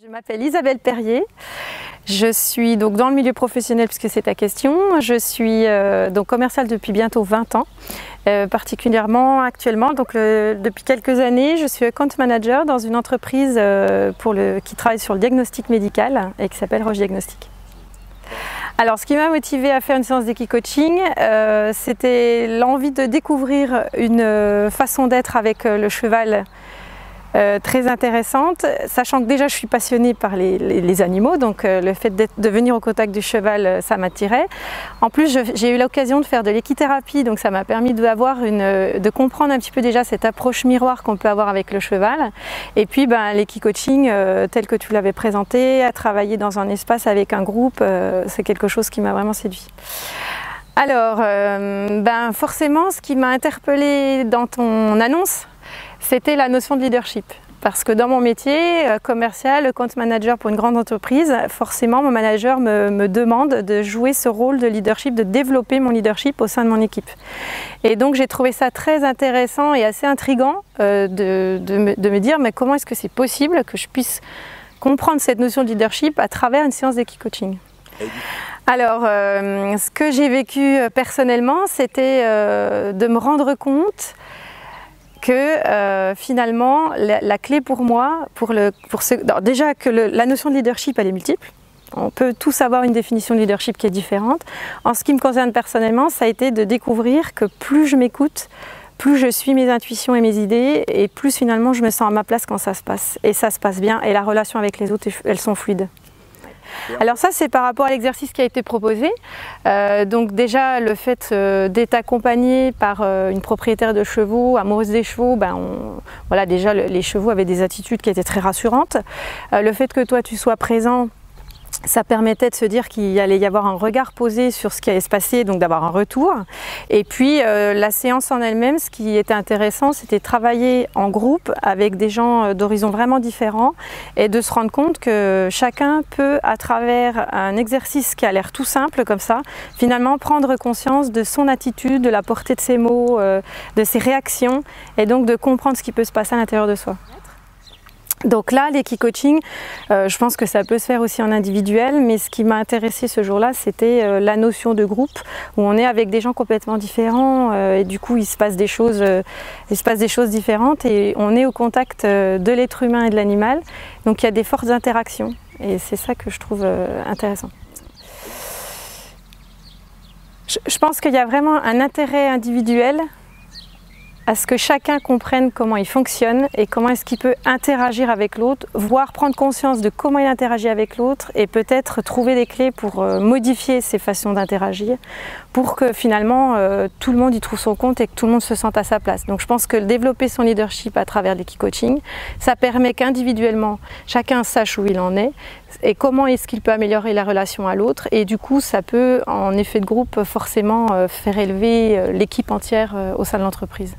Je m'appelle Isabelle Perrier, je suis donc dans le milieu professionnel puisque c'est ta question. Je suis donc commerciale depuis bientôt 20 ans, particulièrement actuellement. Donc depuis quelques années, je suis account manager dans une entreprise qui travaille sur le diagnostic médical et qui s'appelle Roche Diagnostic. Alors ce qui m'a motivée à faire une séance d'équicoaching, c'était l'envie de découvrir une façon d'être avec le cheval très intéressante, sachant que déjà je suis passionnée par les animaux, donc le fait de venir au contact du cheval, ça m'attirait. En plus, j'ai eu l'occasion de faire de l'équithérapie, donc ça m'a permis de comprendre un petit peu déjà cette approche miroir qu'on peut avoir avec le cheval. Et puis l'équicoaching, tel que tu l'avais présenté, à travailler dans un espace avec un groupe, c'est quelque chose qui m'a vraiment séduit. Alors, forcément, ce qui m'a interpellée dans ton annonce, c'était la notion de leadership. Parce que dans mon métier commercial, account manager pour une grande entreprise, forcément mon manager me demande de jouer ce rôle de leadership, de développer mon leadership au sein de mon équipe. Et donc j'ai trouvé ça très intéressant et assez intriguant de me dire mais comment est-ce que c'est possible que je puisse comprendre cette notion de leadership à travers une séance d'équicoaching. Alors, ce que j'ai vécu personnellement, c'était de me rendre compte que finalement la clé pour moi, déjà que la notion de leadership elle est multiple, on peut tous avoir une définition de leadership qui est différente. En ce qui me concerne personnellement, ça a été de découvrir que plus je m'écoute, plus je suis mes intuitions et mes idées, et plus finalement je me sens à ma place quand ça se passe. Et ça se passe bien, et la relation avec les autres, elles sont fluides. Alors ça c'est par rapport à l'exercice qui a été proposé. Donc déjà le fait d'être accompagné par une propriétaire de chevaux, amoureuse des chevaux, voilà, déjà les chevaux avaient des attitudes qui étaient très rassurantes. Le fait que toi tu sois présent, ça permettait de se dire qu'il allait y avoir un regard posé sur ce qui allait se passer, donc d'avoir un retour. Et puis la séance en elle-même, ce qui était intéressant, c'était de travailler en groupe avec des gens d'horizons vraiment différents et de se rendre compte que chacun peut, à travers un exercice qui a l'air tout simple comme ça, finalement prendre conscience de son attitude, de la portée de ses mots, de ses réactions, et donc de comprendre ce qui peut se passer à l'intérieur de soi. Donc là, l'équicoaching, je pense que ça peut se faire aussi en individuel, mais ce qui m'a intéressé ce jour-là, c'était la notion de groupe, où on est avec des gens complètement différents, et du coup il se passe des choses différentes, et on est au contact de l'être humain et de l'animal, donc il y a des fortes interactions, et c'est ça que je trouve intéressant. Je pense qu'il y a vraiment un intérêt individuel à ce que chacun comprenne comment il fonctionne et comment est-ce qu'il peut interagir avec l'autre, voire prendre conscience de comment il interagit avec l'autre et peut-être trouver des clés pour modifier ses façons d'interagir pour que finalement tout le monde y trouve son compte et que tout le monde se sente à sa place. Donc je pense que développer son leadership à travers l'équicoaching, ça permet qu'individuellement chacun sache où il en est et comment est-ce qu'il peut améliorer la relation à l'autre, et du coup ça peut en effet de groupe forcément faire élever l'équipe entière au sein de l'entreprise.